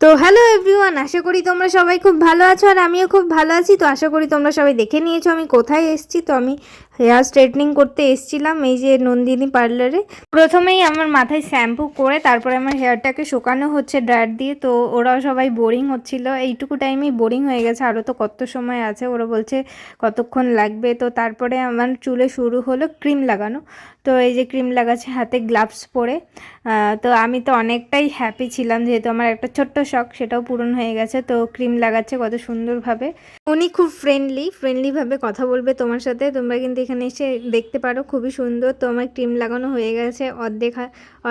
তো hello everyone, আশা করি তোমরা সবাই খুব ভালো আছো আর আমিও খুব ভালো আছি। তো আশা করি তোমরা সবাই দেখে নিয়েছো আমি কোথায় এসেছি। তো আমি হেয়ার স্ট্রেটনিং করতে এসেছিলাম এই যে নন্দিনী পার্লারে। প্রথমেই আমার মাথায় শ্যাম্পু করে তারপরে আমার হেয়ারটাকে শুকানো হচ্ছে ড্রায়ার দিয়ে। তো ওরাও সবাই বোরিং হচ্ছিল, এইটুকু টাইমেই বোরিং হয়ে গেছে, আরও তো কত সময় আছে, ওরা বলছে কতক্ষণ লাগবে। তো তারপরে আমার চুলে শুরু হলো ক্রিম লাগানো। তো এই যে ক্রিম লাগাচ্ছে হাতে গ্লাভস পরে। তো আমি তো অনেকটাই হ্যাপি ছিলাম, যেহেতু আমার একটা ছোট্ট শখ সেটাও পূরণ হয়ে গেছে। তো ক্রিম লাগাচ্ছে কত সুন্দরভাবে, উনি খুব ফ্রেন্ডলিভাবে কথা বলবে তোমার সাথে। তোমরা কিন্তু এখানে এসে দেখতে পারো, খুবই সুন্দর। তো আমার ক্রিম লাগানো হয়ে গেছে,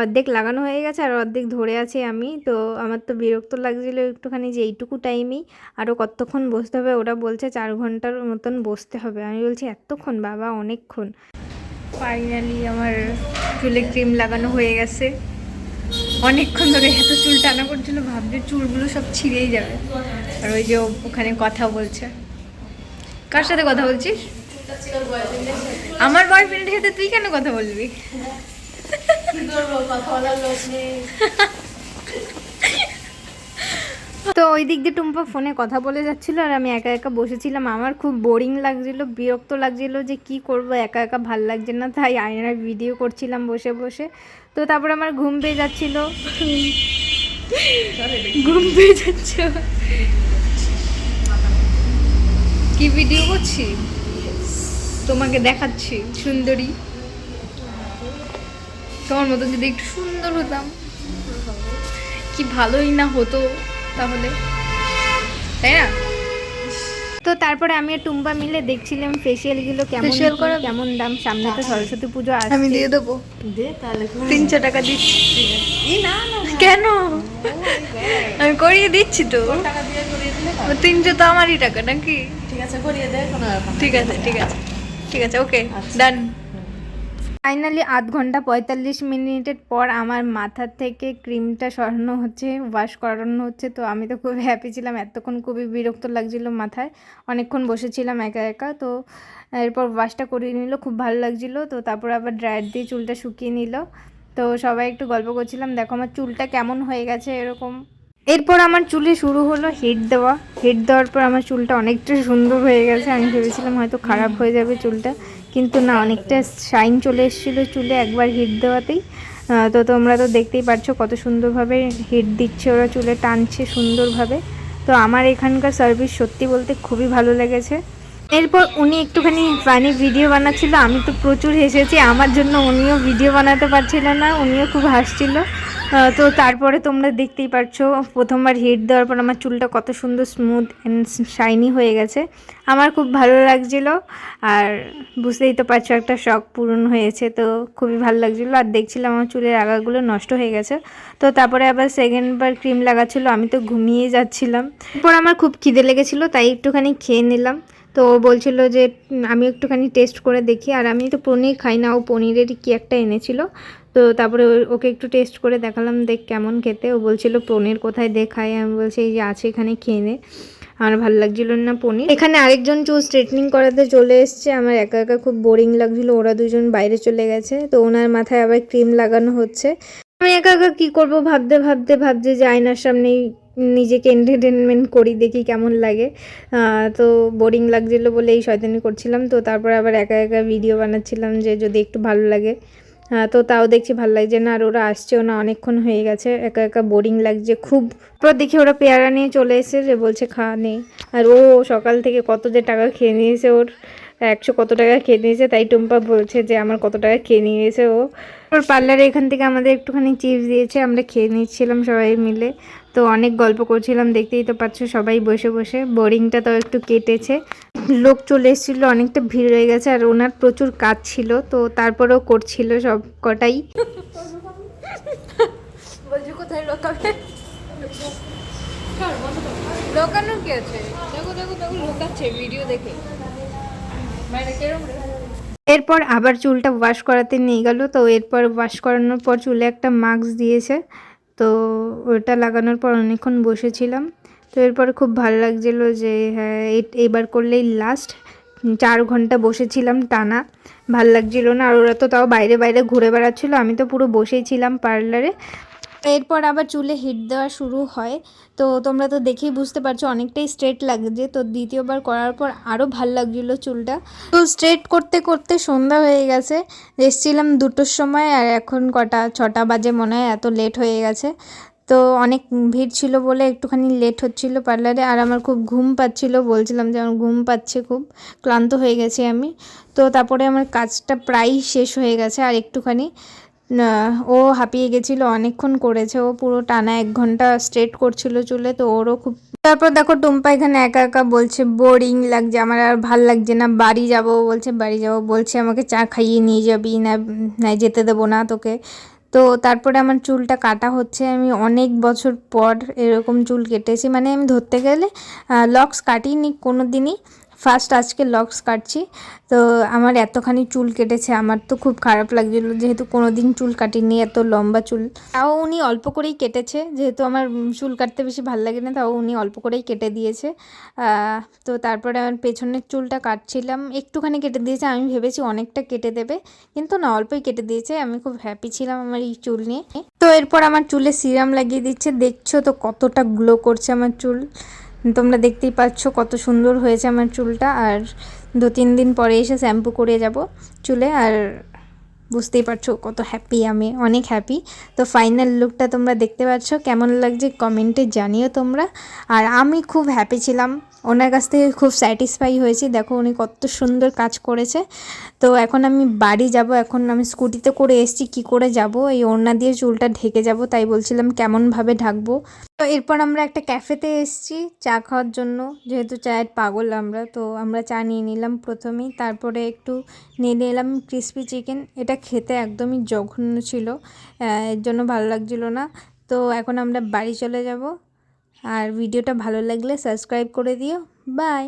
অর্ধেক লাগানো হয়ে গেছে আর অর্ধেক ধরে আছে আমি। তো আমার তো বিরক্ত লাগছিলো একটুখানি যে এইটুকু টাইমেই আরও কতক্ষণ বসতে হবে। ওরা বলছে 4 ঘন্টার মতন বসতে হবে, আমি বলছি এতক্ষণ বাবা, অনেকক্ষণ। ফাইনালি আমার চুলে ক্রিম লাগানো হয়ে গেছে। অনেকক্ষণ ধরে এত চুল টানা করছিল, ভাবছি চুলগুলো সব ছিঁড়েই যাবে। আর ওই যে ওখানে কথা বলছে, কার সাথে কথা বলছিস? আমার বয়ফ্রেন্ডের সাথে তুই কেন কথা বলবি? তো ওই দিক দিয়ে টুম্পা ফোনে কথা বলে যাচ্ছিলো আর আমি একা একা বসেছিলাম। আমার খুব বোরিং লাগছিল, বিরক্ত লাগছিল যে কি করব, একা একা ভাল লাগছে না, তাই আয়নায় ভিডিও করছিলাম বসে বসে। তো তারপর আমার ঘুম পেয়ে যাচ্ছিল, ঘুম পেয়ে যাচ্ছে। কি ভিডিও করছি? তোমাকে দেখাচ্ছি সুন্দরী। তোমার মতো যদি একটু সুন্দর হতাম কি ভালোই না হতো তাহলে, তাই না? তো তারপরে আমি আর টুম্পা মিলে দেখছিলাম ফেসিয়ালগুলো কেমন দাম। সামনে তো সরস্বতী পুজো আসছে, আমি দিয়ে দেবো। দে তাহলে 300 টাকা দিচ্ছি। কেন? আমি করিয়ে দিচ্ছি তো। 300 তো আমারই টাকা নাকি? ঠিক আছে, করিয়ে দে। ঠিক আছে, ওকে, ডান। ফাইনালি 8 ঘন্টা 45 মিনিটের পর আমার মাথা থেকে ক্রিমটা সরানো হচ্ছে, ওয়াশ করানো হচ্ছে। তো আমি তো খুব হ্যাপি ছিলাম, এতক্ষণ খুবই বিরক্ত লাগছিল মাথায়, অনেকক্ষণ বসেছিলাম একা একা। তো এরপর ওয়াশটা করিয়ে নিল, খুব ভালো লাগছিলো। তো তারপর আবার ড্রায়ার দিয়ে চুলটা শুকিয়ে নিল। তো সবাই একটু গল্প করছিলাম, দেখো আমার চুলটা কেমন হয়ে গেছে এরকম। এরপর আমার চুলে শুরু হলো হিট দেওয়ার পর আমার চুলটা অনেকটা সুন্দর হয়ে গেছে। আমি ভেবেছিলাম হয়তো খারাপ হয়ে যাবে চুলটা, কিন্তু না, অনেকটা শাইন চলে এসেছিলো চুলে একবার হিট দেওয়াতেই। তো তোমরা তো দেখতেই পাচ্ছ কত সুন্দরভাবে হিট দিচ্ছে ওরা, চুলে টানছে সুন্দরভাবে। তো আমার এখানকার সার্ভিস সত্যি বলতে খুবই ভালো লেগেছে। এরপর উনি একটুখানি ফানি ভিডিও বানাচ্ছিল, আমি তো প্রচুর হেসেছি। আমার জন্য উনিও ভিডিও বানাতে পারছিল না, উনিও খুব হাসছিল। তো তারপরে তোমরা দেখতেই পাচ্ছো প্রথমবার হিট দেওয়ার পর আমার চুলটা কত সুন্দর স্মুথ অ্যান্ড শাইনি হয়ে গেছে। আমার খুব ভালো লাগছিল, আর বুঝতেই তো পারছো একটা শখ পূরণ হয়েছে। তো খুবই ভালো লাগছিলো, আর দেখছিলাম আমার চুলের আগাগুলো নষ্ট হয়ে গেছে। তো তারপরে আবার সেকেন্ডবার ক্রিম লাগাচ্ছিলো, আমি তো ঘুমিয়ে যাচ্ছিলাম। এরপর আমার খুব খিদে লেগেছিলো, তাই একটুখানি খেয়ে নিলাম। তো ও বলছিল যে আমি একটুখানি টেস্ট করে দেখি, আর আমি তো পনির খাই না, ও পনিরেরই কি একটা এনেছিল। তো তারপরে ওকে একটু টেস্ট করে দেখালাম, দেখ কেমন খেতে। ও বলছিল পনির কোথায় দেখাই, আমি বলছি এই যে আছে এখানে, খেয়ে নে। আমার ভালো লাগছিল না পনির। এখানে আরেকজন চুল স্ট্রেটনিং করাতে চলে এসছে, আমার একা একা খুব বোরিং লাগছিল, ওরা দুজন বাইরে চলে গেছে। তো ওনার মাথায় আবার ক্রিম লাগানো হচ্ছে। আমি একা একা কী করবো ভাবতে যে আয়নার সামনেই নিজেকে এন্টারটেনমেন্ট করি, দেখি কেমন লাগে। তো বোরিং লাগছিলো বলে এই শয়তানি করছিলাম। তো তারপর আবার একা একা ভিডিও বানাচ্ছিলাম যে যদি একটু ভালো লাগে। তো তাও দেখছি ভালো লাগছে না, আর ওরা আসছেও না, অনেকক্ষণ হয়ে গেছে, একা একা বোরিং লাগছে খুব। তারপর দেখি ওরা পেয়ারা নিয়ে চলে এসে যে বলছে খাওয়া নেই। আর ও সকাল থেকে কত যে টাকা খেয়ে নিয়েছে, ওর 100 কত টাকা খেয়ে নিয়েছে, তাই টুম্পা বলছে যে আমার কত টাকা খেয়ে নিয়েছে ও। ওর পার্লারে এখান থেকে আমাদের একটুখানি চিপস দিয়েছে, আমরা খেয়ে নিচ্ছিলাম সবাই মিলে। তো অনেক গল্প করছিলাম, দেখতেই তো পাচ্ছ সবাই বসে বসে, বোরিংটা তো একটু কেটেছে। লোক চলে এসেছিলো, অনেকটা ভিড় হয়ে গেছে, আর ওনার প্রচুর কাজ ছিল, তো তারপরেও করছিল সব কটাই। কোথায় লোকানো কি আছে? দেখো লোকাচ্ছে ভিডিও দেখে। এরপর আবার চুলটা ওয়াশ করাতে নিয়ে গেল। তো এরপর ওয়াশ করানোর পর চুলে একটা মাস্ক দিয়েছে, তো ওটা লাগানোর পর অনেকক্ষণ বসেছিলাম। তো এরপর খুব ভালো লাগছিলো যে হ্যাঁ এইবার করলেই লাস্ট। 4 ঘন্টা বসেছিলাম টানা, ভাল লাগছিলো না। আর ওরা তো তাও বাইরে ঘুরে বেড়াচ্ছিলো, আমি তো পুরো বসেই ছিলাম পার্লারে। এরপর আবার চুলে হিট দেওয়া শুরু হয়। তো তোমরা তো দেখেই বুঝতে পারছো অনেকটাই স্ট্রেট লাগছে। তো দ্বিতীয়বার করার পর আরও ভাল লাগছিলো চুলটা। তো স্ট্রেট করতে করতে সন্ধ্যা হয়ে গেছে। এসেছিলাম 2টোর সময়, আর এখন কটা 6টা বাজে মনে হয়, এত লেট হয়ে গেছে। তো অনেক ভিড় ছিল বলে একটুখানি লেট হচ্ছিলো পার্লারে। আর আমার খুব ঘুম পাচ্ছিলো, বলছিলাম যে আমার ঘুম পাচ্ছে, খুব ক্লান্ত হয়ে গেছি আমি। তো তারপরে আমার কাজটা প্রায় শেষ হয়ে গেছে, আর একটুখানি। ও হাঁপিয়ে গেছিলো, অনেকক্ষণ করেছে, ও পুরো টানা 1 ঘন্টা স্ট্রেট করছিল চুলে। তো ওরও খুব। তারপর দেখো টুম্পা এখানে একা একা বলছে বোরিং লাগছে, আমার আর ভাল লাগছে না, বাড়ি যাব বলছে, বাড়ি যাব বলছে, আমাকে চা খাইয়ে নিয়ে যাবি না, না যেতে দেবো না তোকে। তো তারপরে আমার চুলটা কাটা হচ্ছে। আমি অনেক বছর পর এরকম চুল কেটেছি, মানে আমি ধরতে গেলে লক্স কাটিনি কোনো দিনই, ফার্স্ট আজকে লক্স কাটছি। তো আমার এতখানি চুল কেটেছে, আমার তো খুব খারাপ লাগছিলো, যেহেতু কোনো দিন চুল কাটিনি এত লম্বা চুল। তাও উনি অল্প করেই কেটেছে, যেহেতু আমার চুল কাটতে বেশি ভালো লাগে না, তাও উনি অল্প করেই কেটে দিয়েছে। তো তারপরে আমার পেছনের চুলটা কাটছিলাম, একটুখানি কেটে দিয়েছে, আমি ভেবেছি অনেকটা কেটে দেবে, কিন্তু না, অল্পই কেটে দিয়েছে। আমি খুব হ্যাপি ছিলাম আমার এই চুল নিয়ে। তো এরপর আমার চুলে সিরাম লাগিয়ে দিচ্ছে, দেখছো তো কতটা গ্লো করছে আমার চুল, তোমরা দেখতেই পাচ্ছ কত সুন্দর হয়েছে আমার চুলটা। আর 2-3 দিন পরে এসে শ্যাম্পু করে যাব চুলে। আর বুঝতেই পারছো কত হ্যাপি, আমি অনেক হ্যাপি। তো ফাইনাল লুকটা তোমরা দেখতে পাচ্ছ, কেমন লাগছে কমেন্টে জানিও তোমরা। আর আমি খুব হ্যাপি ছিলাম, ওনার কাছ থেকে খুব স্যাটিসফাই হয়েছি। দেখো উনি কত সুন্দর কাজ করেছে। তো এখন আমি বাড়ি যাব, এখন আমি স্কুটিতে করে এসেছি, কি করে যাব, এই ওড়না দিয়ে চুলটা ঢেকে যাব, তাই বলছিলাম কেমনভাবে ঢাকবো। তো এরপর আমরা একটা ক্যাফেতে এসেছি চা খাওয়ার জন্য, যেহেতু চায়ের পাগল আমরা। তো আমরা চা নিয়ে নিলাম প্রথমেই, তারপরে একটু নিয়ে নিলাম ক্রিসপি চিকেন। এটা খেতে একদমই জঘন্য ছিল, এর জন্য ভালো লাগছিল না। তো এখন আমরা বাড়ি চলে যাব। আর ভিডিওটা ভালো লাগলে সাবস্ক্রাইব করে দিও। বাই।